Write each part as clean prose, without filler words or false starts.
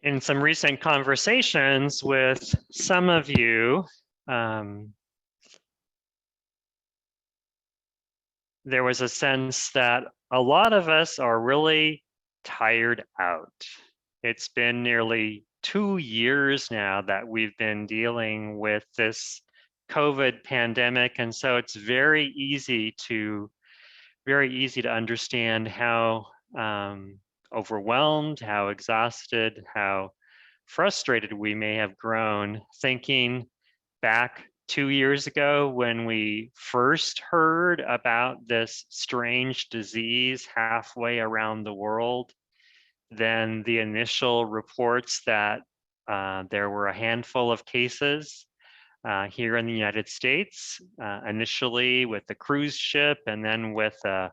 In some recent conversations with some of you, there was a sense that a lot of us are really tired out. It's been nearly 2 years now that we've been dealing with this COVID pandemic, and so it's very easy to understand how overwhelmed, how exhausted, how frustrated we may have grown thinking back 2 years ago when we first heard about this strange disease halfway around the world. Then the initial reports that there were a handful of cases here in the United States, initially with the cruise ship and then with a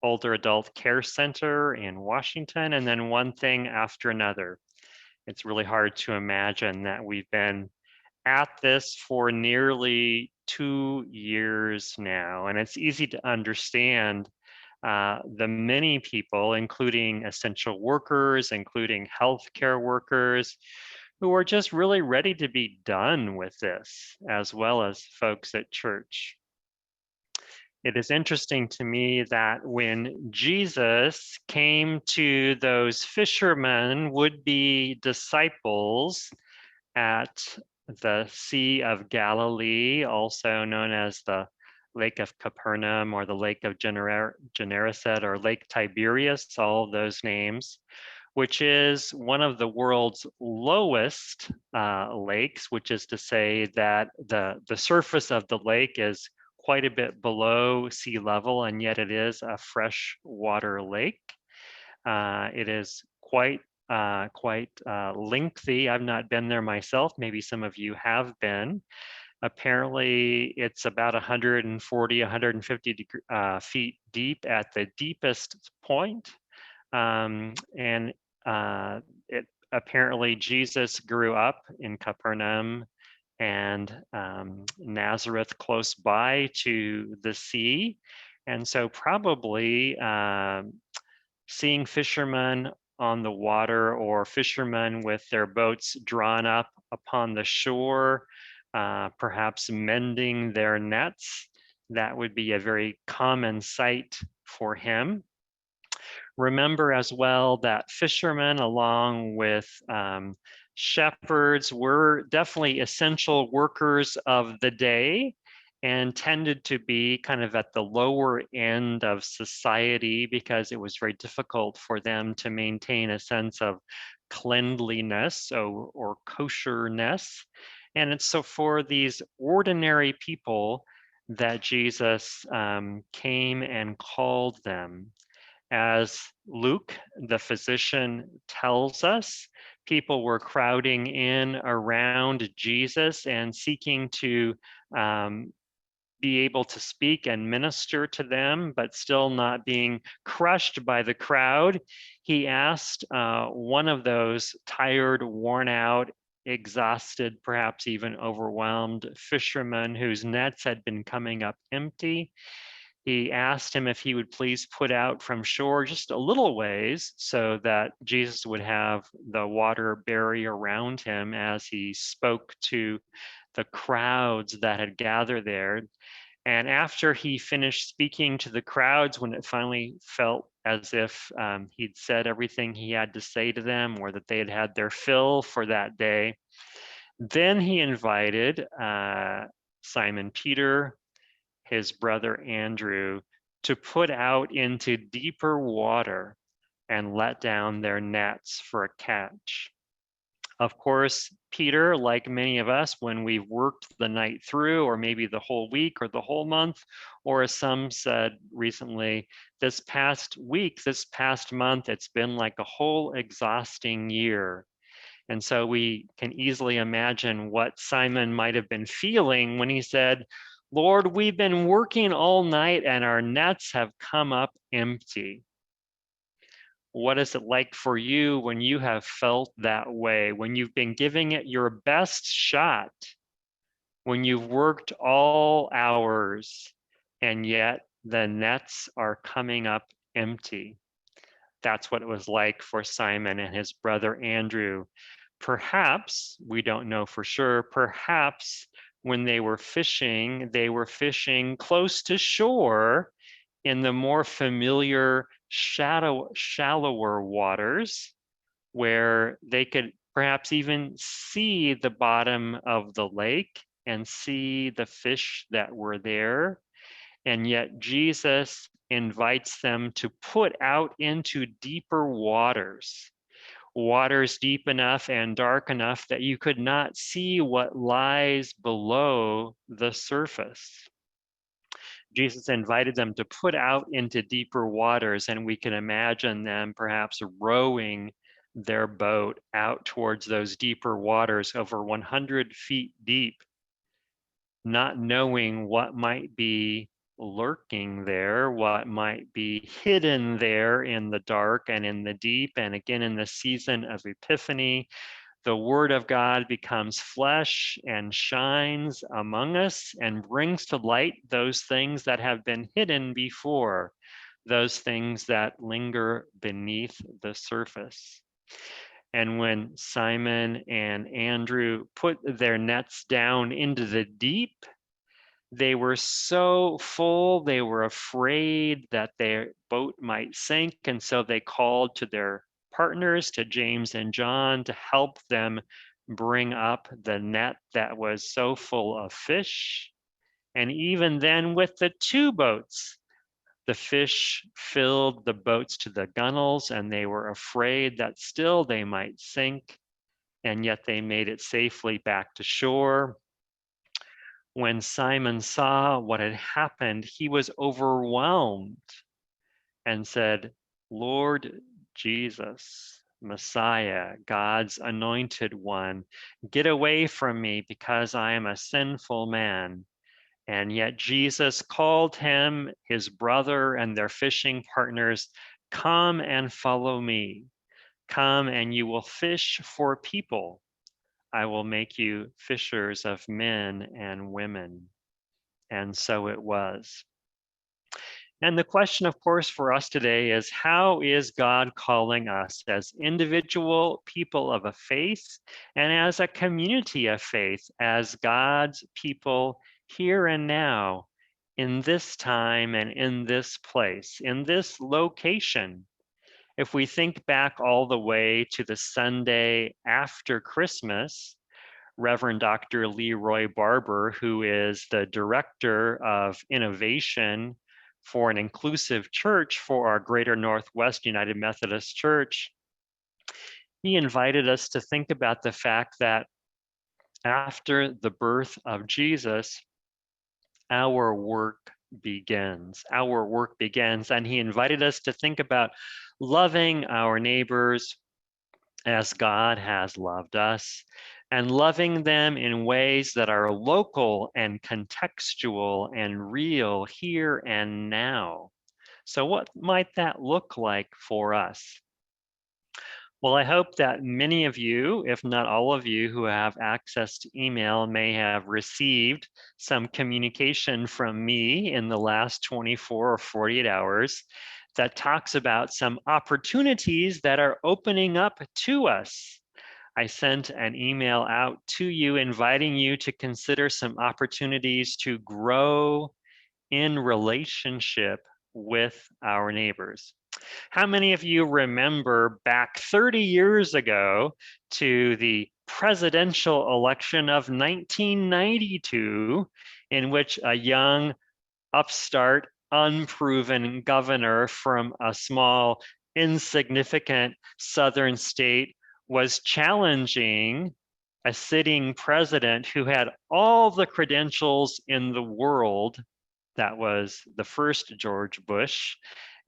older adult care center in Washington, and then one thing after another. It's really hard to imagine that we've been at this for nearly 2 years now, and it's easy to understand the many people, including essential workers, including healthcare workers, who are just really ready to be done with this, as well as folks at church. It is interesting to me that when Jesus came to those fishermen, would-be disciples at the Sea of Galilee, also known as the Lake of Capernaum or the Lake of Gennesaret or Lake Tiberias, all of those names, which is one of the world's lowest lakes, which is to say that the surface of the lake is quite a bit below sea level, and yet it is a freshwater lake. It is quite lengthy. I've not been there myself. Maybe some of you have been. Apparently, it's about 140, 150 feet deep at the deepest point. And apparently Jesus grew up in Capernaum and Nazareth close by to the sea. And so probably seeing fishermen on the water or fishermen with their boats drawn up upon the shore, perhaps mending their nets, that would be a very common sight for him. Remember as well that fishermen, along with shepherds, were definitely essential workers of the day and tended to be kind of at the lower end of society because it was very difficult for them to maintain a sense of cleanliness or kosherness. And it's so for these ordinary people that Jesus came and called them. As Luke, the physician, tells us, people were crowding in around Jesus and seeking to be able to speak and minister to them, but still not being crushed by the crowd. He asked one of those tired, worn out, exhausted, perhaps even overwhelmed fishermen whose nets had been coming up empty. He asked him if he would please put out from shore just a little ways so that Jesus would have the water barrier around him as he spoke to the crowds that had gathered there. And after he finished speaking to the crowds, when it finally felt as if he'd said everything he had to say to them or that they had had their fill for that day, then he invited Simon Peter, his brother Andrew, to put out into deeper water and let down their nets for a catch. Of course, Peter, like many of us, when we've worked the night through, or maybe the whole week or the whole month, or as some said recently, this past week, this past month, it's been like a whole exhausting year. And so we can easily imagine what Simon might have been feeling when he said, Lord, we've been working all night and our nets have come up empty. What is it like for you when you have felt that way, when you've been giving it your best shot, when you've worked all hours and yet the nets are coming up empty? That's what it was like for Simon and his brother Andrew. Perhaps, we don't know for sure, perhaps when they were fishing close to shore in the more familiar shallower waters where they could perhaps even see the bottom of the lake and see the fish that were there. And yet Jesus invites them to put out into deeper waters, waters deep enough and dark enough that you could not see what lies below the surface. Jesus invited them to put out into deeper waters, and we can imagine them perhaps rowing their boat out towards those deeper waters over 100 feet deep, not knowing what might be lurking there, what might be hidden there in the dark and in the deep. And again, in the season of Epiphany, the Word of God becomes flesh and shines among us and brings to light those things that have been hidden before, those things that linger beneath the surface. And when Simon and Andrew put their nets down into the deep, they were so full, they were afraid that their boat might sink. And so they called to their partners, to James and John, to help them bring up the net that was so full of fish. And even then, with the two boats, the fish filled the boats to the gunwales, and they were afraid that still they might sink. And yet they made it safely back to shore. When Simon saw what had happened, he was overwhelmed and said, Lord Jesus, Messiah, God's anointed one, get away from me because I am a sinful man. And yet Jesus called him, his brother, and their fishing partners, come and follow me. Come and you will fish for people. I will make you fishers of men and women. And so it was. And the question, of course, for us today is how is God calling us as individual people of a faith and as a community of faith, as God's people here and now, in this time and in this place, in this location? If we think back all the way to the Sunday after Christmas, Reverend Dr. Leroy Barber, who is the Director of Innovation for an Inclusive Church for our Greater Northwest United Methodist Church, he invited us to think about the fact that after the birth of Jesus, our work begins. Our work begins, and he invited us to think about loving our neighbors as God has loved us, and loving them in ways that are local and contextual and real here and now. So what might that look like for us? Well, I hope that many of you, if not all of you who have access to email, may have received some communication from me in the last 24 or 48 hours that talks about some opportunities that are opening up to us. I sent an email out to you inviting you to consider some opportunities to grow in relationship with our neighbors. How many of you remember back 30 years ago to the presidential election of 1992, in which a young, upstart, unproven governor from a small, insignificant southern state was challenging a sitting president who had all the credentials in the world? That was the first George Bush.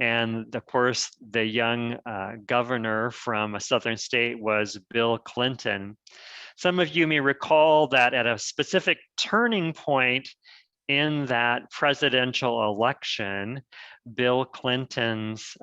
And of course, the young governor from a southern state was Bill Clinton. Some of you may recall that at a specific turning point in that presidential election, Bill Clinton's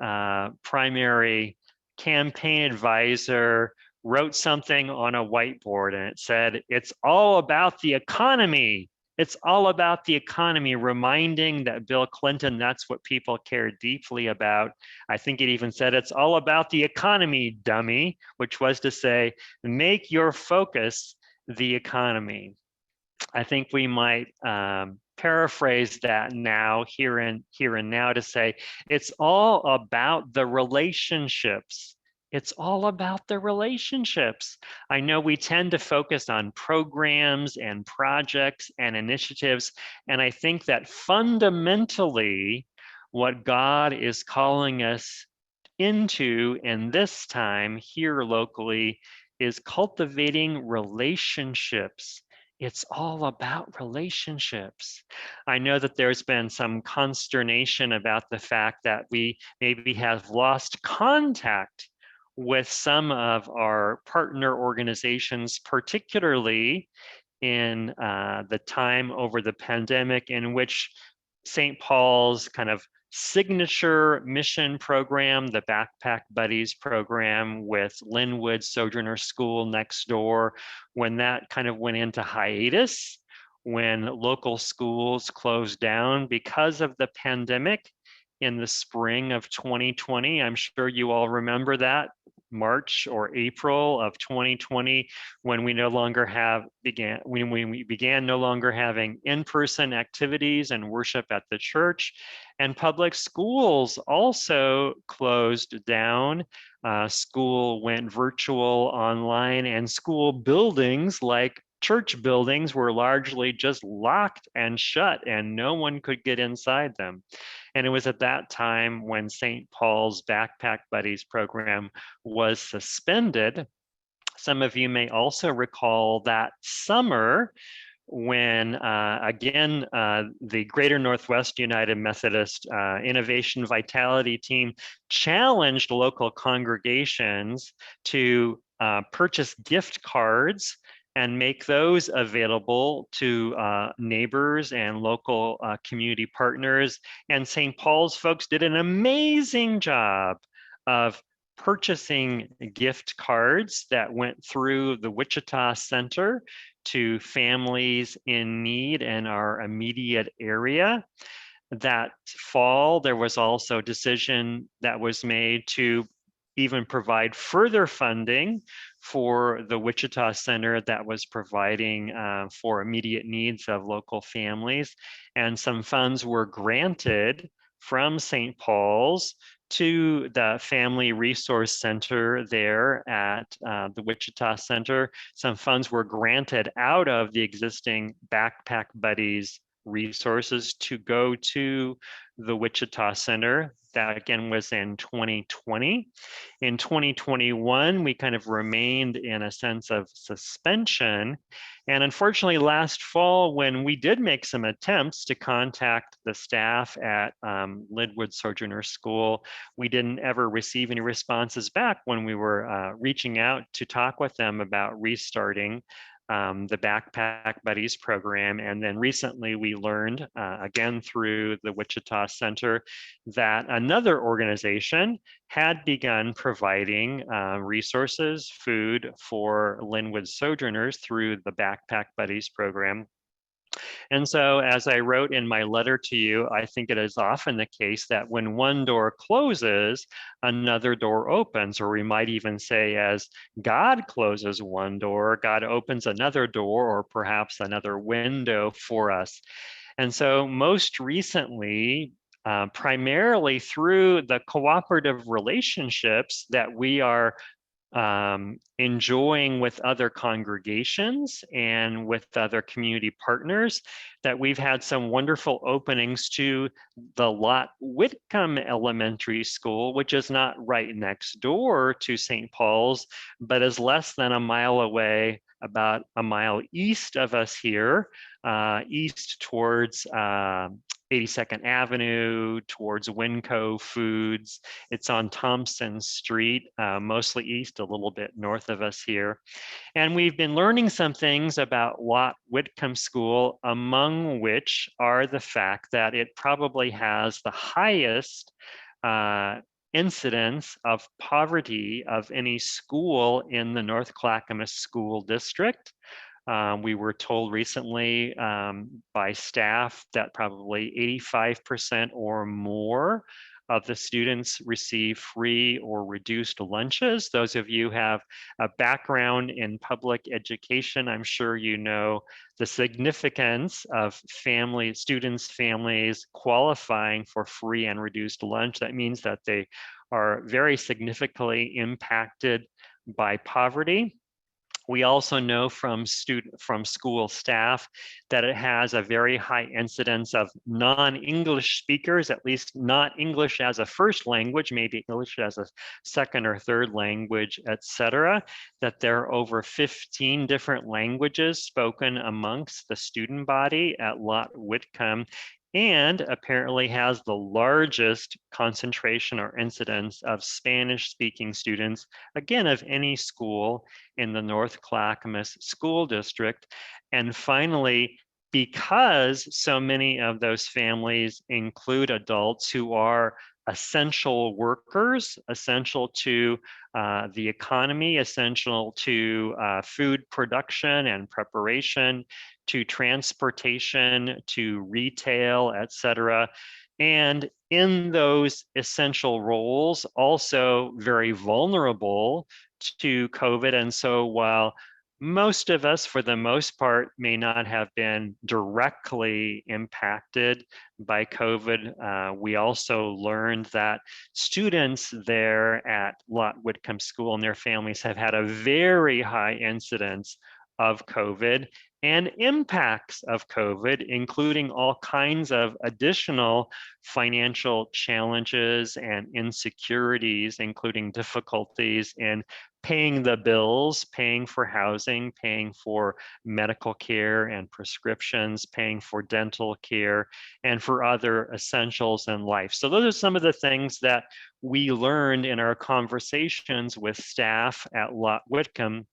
primary campaign advisor wrote something on a whiteboard, and it said, "It's all about the economy It's all about the economy, reminding that Bill Clinton, that's what people care deeply about. I think it even said it's all about the economy, dummy, which was to say, make your focus the economy. I think we might paraphrase that now, here and now, to say it's all about the relationships. It's all about the relationships. I know we tend to focus on programs and projects and initiatives, and I think that fundamentally what God is calling us into in this time here locally is cultivating relationships. It's all about relationships. I know that there's been some consternation about the fact that we maybe have lost contact with some of our partner organizations, particularly in the time over the pandemic, in which St. Paul's kind of signature mission program, the Backpack Buddies program with Linwood Sojourner School next door, when that kind of went into hiatus, when local schools closed down because of the pandemic in the spring of 2020. I'm sure you all remember that, March or April of 2020, when we no longer when we began no longer having in-person activities and worship at the church, and public schools also closed down. School went virtual, online, and school buildings like church buildings were largely just locked and shut, and no one could get inside them. And it was at that time when St. Paul's Backpack Buddies program was suspended. Some of you may also recall that summer when, again, the Greater Northwest United Methodist Innovation Vitality Team challenged local congregations to purchase gift cards and make those available to neighbors and local community partners. And St. Paul's folks did an amazing job of purchasing gift cards that went through the Wichita Center to families in need in our immediate area. That fall, there was also a decision that was made to even provide further funding for the Wichita Center that was providing for immediate needs of local families. And some funds were granted from St. Paul's to the Family Resource Center there at the Wichita Center. Some funds were granted out of the existing Backpack Buddies resources to go to the Wichita Center. That again was in 2020. In 2021, we kind of remained in a sense of suspension. And unfortunately, last fall, when we did make some attempts to contact the staff at Linwood Sojourner School, we didn't ever receive any responses back when we were reaching out to talk with them about restarting the Backpack Buddies program. And then recently we learned, again through the Wichita Center, that another organization had begun providing resources, food for Linwood Sojourners through the Backpack Buddies program. And so, as I wrote in my letter to you, I think it is often the case that when one door closes, another door opens, or we might even say, as God closes one door, God opens another door, or perhaps another window for us. And so, most recently, primarily through the cooperative relationships that we are enjoying with other congregations and with other community partners, that we've had some wonderful openings to the Lott Whitcomb Elementary School, which is not right next door to St. Paul's, but is less than a mile away, about a mile east of us here, east towards 82nd Avenue, towards Winco Foods. It's on Thompson Street, mostly east, a little bit north of us here. And we've been learning some things about Lott Whitcomb School, among which are the fact that it probably has the highest incidence of poverty of any school in the North Clackamas School District. We were told recently by staff that probably 85% or more of the students receive free or reduced lunches. Those of you who have a background in public education, I'm sure you know the significance of families qualifying for free and reduced lunch. That means that they are very significantly impacted by poverty. We also know from school staff that it has a very high incidence of non-English speakers, at least not English as a first language, maybe English as a second or third language, etc. That there are over 15 different languages spoken amongst the student body at Lott Whitcomb, and apparently has the largest concentration or incidence of Spanish-speaking students, again, of any school in the North Clackamas School District. And finally, because so many of those families include adults who are essential workers, essential to the economy, essential to food production and preparation, to transportation, to retail, et cetera. And in those essential roles, also very vulnerable to COVID. And so while most of us, for the most part, may not have been directly impacted by COVID, we also learned that students there at Lott Whitcomb School and their families have had a very high incidence of COVID and impacts of COVID, including all kinds of additional financial challenges and insecurities, including difficulties in paying the bills, paying for housing, paying for medical care and prescriptions, paying for dental care, and for other essentials in life. So those are some of the things that we learned in our conversations with staff at Lott Whitcomb.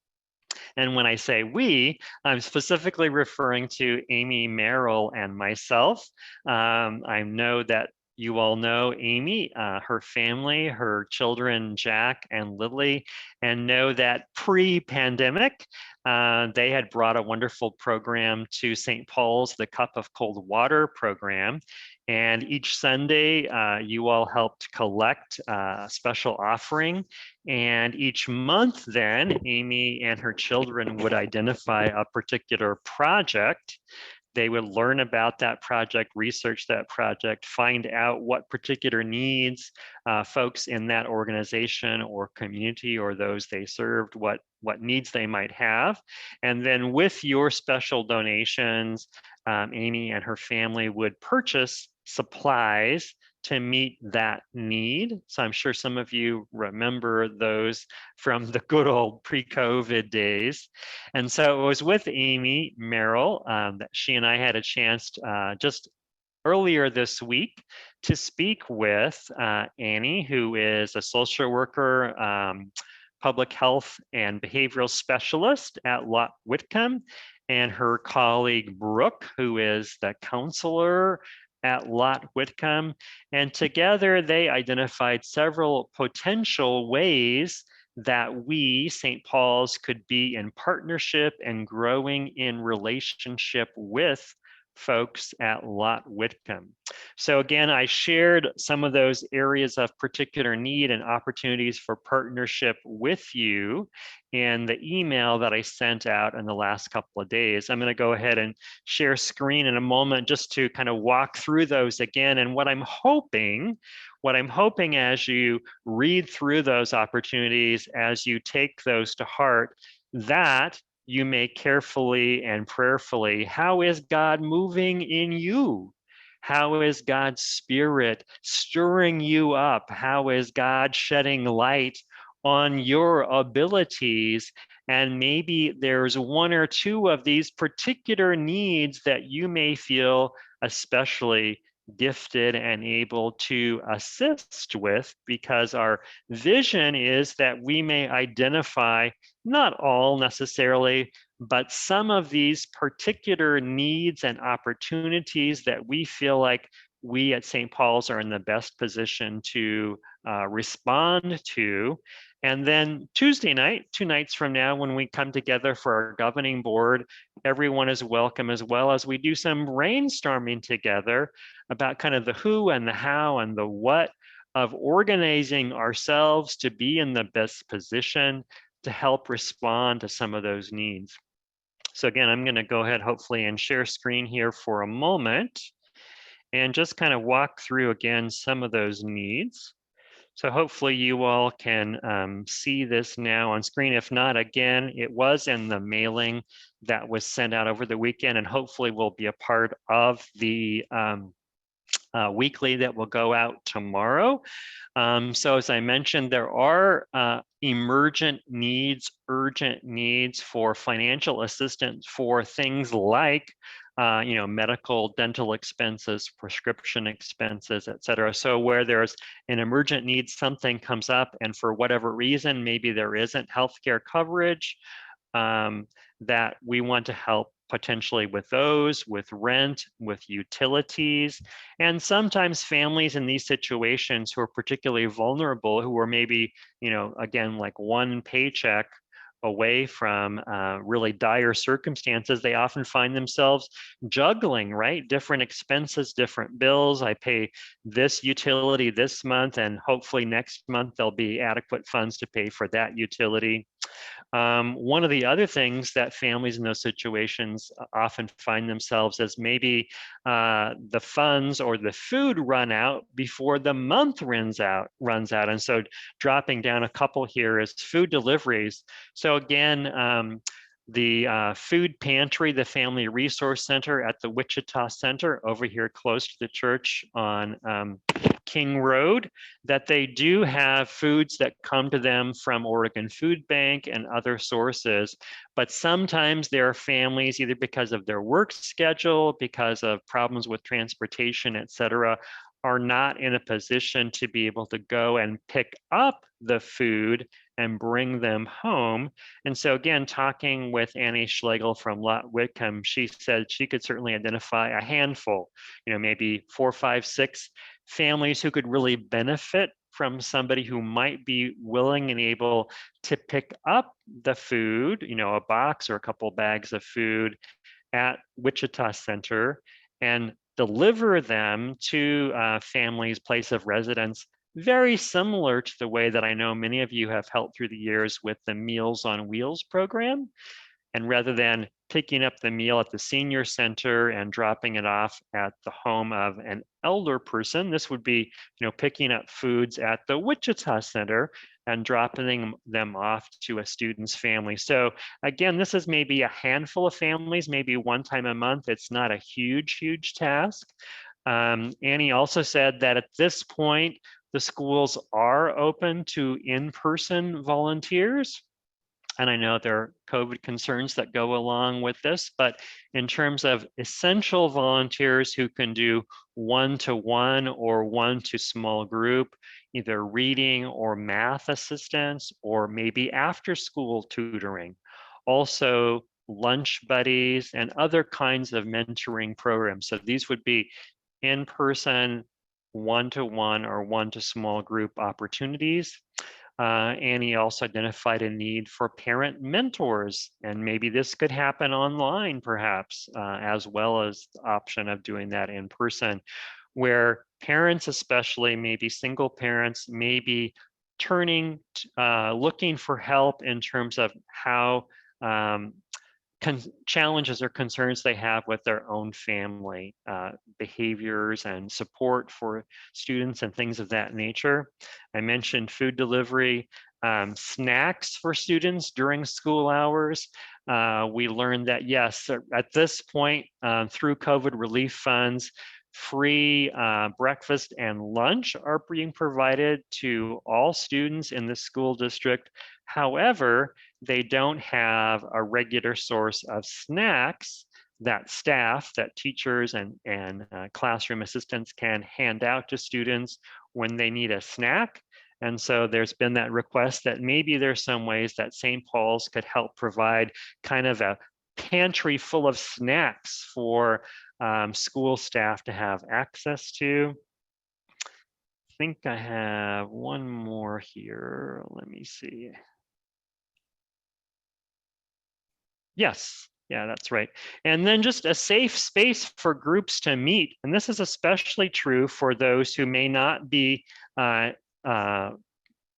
And when I say we, I'm specifically referring to Amy Merrill and myself. I know that you all know Amy, her family, her children, Jack and Lily, and know that pre-pandemic, they had brought a wonderful program to St. Paul's, the Cup of Cold Water program. And each Sunday, you all helped collect a special offering. And each month then, Amy and her children would identify a particular project. They would learn about that project, research that project, find out what particular needs folks in that organization or community or those they served, what needs they might have. And then with your special donations, Amy and her family would purchase supplies to meet that need. So I'm sure some of you remember those from the good old pre-COVID days. And so it was with Amy Merrill that she and I had a chance just earlier this week to speak with Annie, who is a social worker, public health and behavioral specialist at Lott Whitcomb, and her colleague Brooke, who is the counselor at Lott Whitcomb. And together they identified several potential ways that we, St. Paul's, could be in partnership and growing in relationship with folks at Lott Whitcomb. So again, I shared some of those areas of particular need and opportunities for partnership with you in the email that I sent out in the last couple of days. I'm going to go ahead and share screen in a moment just to kind of walk through those again. And what I'm hoping as you read through those opportunities, as you take those to heart, that you may carefully and prayerfully, how is God moving in you? How is God's Spirit stirring you up? How is God shedding light on your abilities? And maybe there's one or two of these particular needs that you may feel especially gifted and able to assist with, because our vision is that we may identify not all necessarily, but some of these particular needs and opportunities that we feel like we at St. Paul's are in the best position to respond to. And then Tuesday night, 2 nights from now, when we come together for our governing board, everyone is welcome, as well as we do some brainstorming together about kind of the who and the how and the what of organizing ourselves to be in the best position to help respond to some of those needs. So again, I'm going to go ahead, hopefully, and share screen here for a moment and just kind of walk through again some of those needs. So hopefully you all can see this now on screen. If not, again, it was in the mailing that was sent out over the weekend and hopefully will be a part of the weekly that will go out tomorrow. So as I mentioned, there are emergent needs, urgent needs for financial assistance for things like medical, dental expenses, prescription expenses, et cetera. So where there's an emergent need, something comes up, and for whatever reason, maybe there isn't healthcare coverage, that we want to help potentially with those, with rent, with utilities. And sometimes families in these situations who are particularly vulnerable, who are maybe, again, like one paycheck away from really dire circumstances, they often find themselves juggling, right? Different expenses, different bills. I pay this utility this month, and hopefully next month there'll be adequate funds to pay for that utility. One of the other things that families in those situations often find themselves as maybe the funds or the food run out before the month runs out. And so dropping down a couple here is food deliveries. So again, the food pantry, the Family Resource Center at the Wichita Center over here close to the church on King Road, that they do have foods that come to them from Oregon Food Bank and other sources. But sometimes there are families, either because of their work schedule, because of problems with transportation, et cetera, are not in a position to be able to go and pick up the food and bring them home. And so again, talking with Annie Schlegel from Lot Whitcomb, she said she could certainly identify a handful, maybe 4, 5, 6 families who could really benefit from somebody who might be willing and able to pick up the food, a box or a couple bags of food at Wichita Center and deliver them to families' place of residence, very similar to the way that I know many of you have helped through the years with the Meals on Wheels program. And rather than picking up the meal at the senior center and dropping it off at the home of an elder person, this would be, picking up foods at the Wichita Center and dropping them off to a student's family. So again, this is maybe a handful of families, maybe one time a month. It's not a huge, huge task. Annie also said that at this point, the schools are open to in-person volunteers. And I know there are COVID concerns that go along with this, but in terms of essential volunteers who can do one-to-one or one-to-small group, either reading or math assistance, or maybe after-school tutoring. Also, lunch buddies and other kinds of mentoring programs. So these would be in-person, one-to-one or one-to-small group opportunities. Annie also identified a need for parent mentors, and maybe this could happen online perhaps, as well as the option of doing that in person, where parents, especially maybe single parents, may be looking for help in terms of how challenges or concerns they have with their own family behaviors and support for students and things of that nature. I mentioned food delivery, snacks for students during school hours. We learned that, yes, at this point, through COVID relief funds, free breakfast and lunch are being provided to all students in the school district. However, they don't have a regular source of snacks that staff, that teachers and classroom assistants can hand out to students when they need a snack. And so there's been that request that maybe there's some ways that St. Paul's could help provide kind of a pantry full of snacks for school staff to have access to. I think I have one more here. Let me see. Yes, yeah, that's right. And then just a safe space for groups to meet. And this is especially true for those who may not be uh,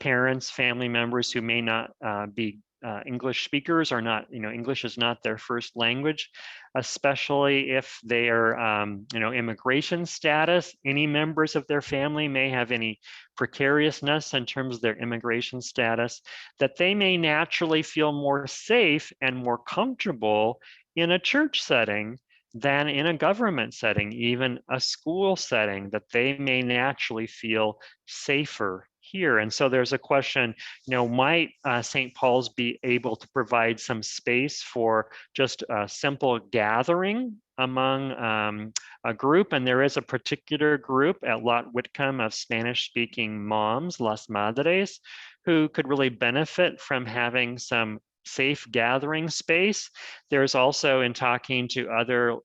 parents, family members who may not be English speakers, or not, English is not their first language, especially if they are, immigration status. Any members of their family may have any precariousness in terms of their immigration status, that they may naturally feel more safe and more comfortable in a church setting than in a government setting, even a school setting, that they may naturally feel safer here. And so there's a question, might St. Paul's be able to provide some space for just a simple gathering among a group? And there is a particular group at Lot Whitcomb of Spanish-speaking moms, Las Madres, who could really benefit from having some safe gathering space. There's also, in talking to other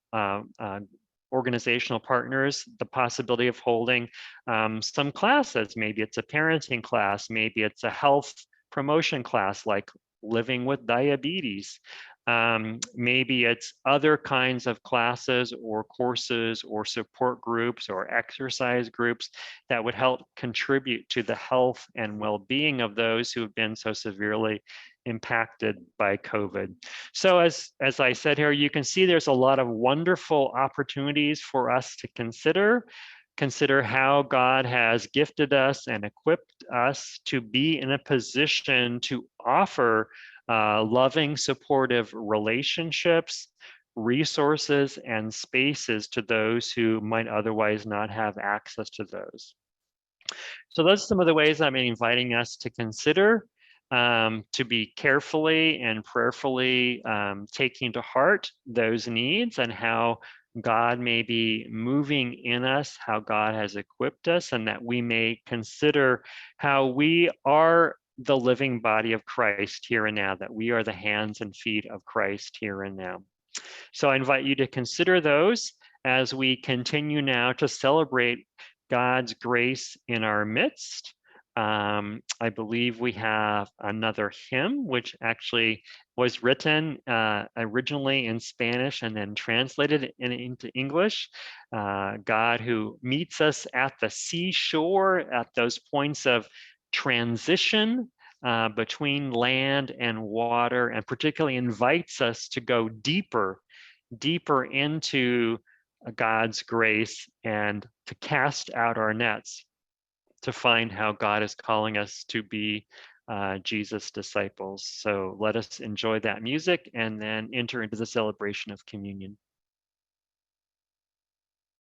organizational partners, the possibility of holding some classes. Maybe it's a parenting class, maybe it's a health promotion class like living with diabetes. Maybe it's other kinds of classes or courses or support groups or exercise groups that would help contribute to the health and well-being of those who have been so severely impacted by COVID. So as I said here, you can see there's a lot of wonderful opportunities for us to consider how God has gifted us and equipped us to be in a position to offer loving, supportive relationships, resources, and spaces to those who might otherwise not have access to those. So those are some of the ways I'm inviting us to consider, to be carefully and prayerfully taking to heart those needs and how God may be moving in us, how God has equipped us, and that we may consider how we are the living body of Christ here and now, that we are the hands and feet of Christ here and now. So I invite you to consider those as we continue now to celebrate God's grace in our midst. I believe we have another hymn, which actually was written originally in Spanish and then translated into English. God who meets us at the seashore, at those points of transition between land and water, and particularly invites us to go deeper into God's grace and to cast out our nets, to find how God is calling us to be Jesus' disciples. So let us enjoy that music and then enter into the celebration of communion.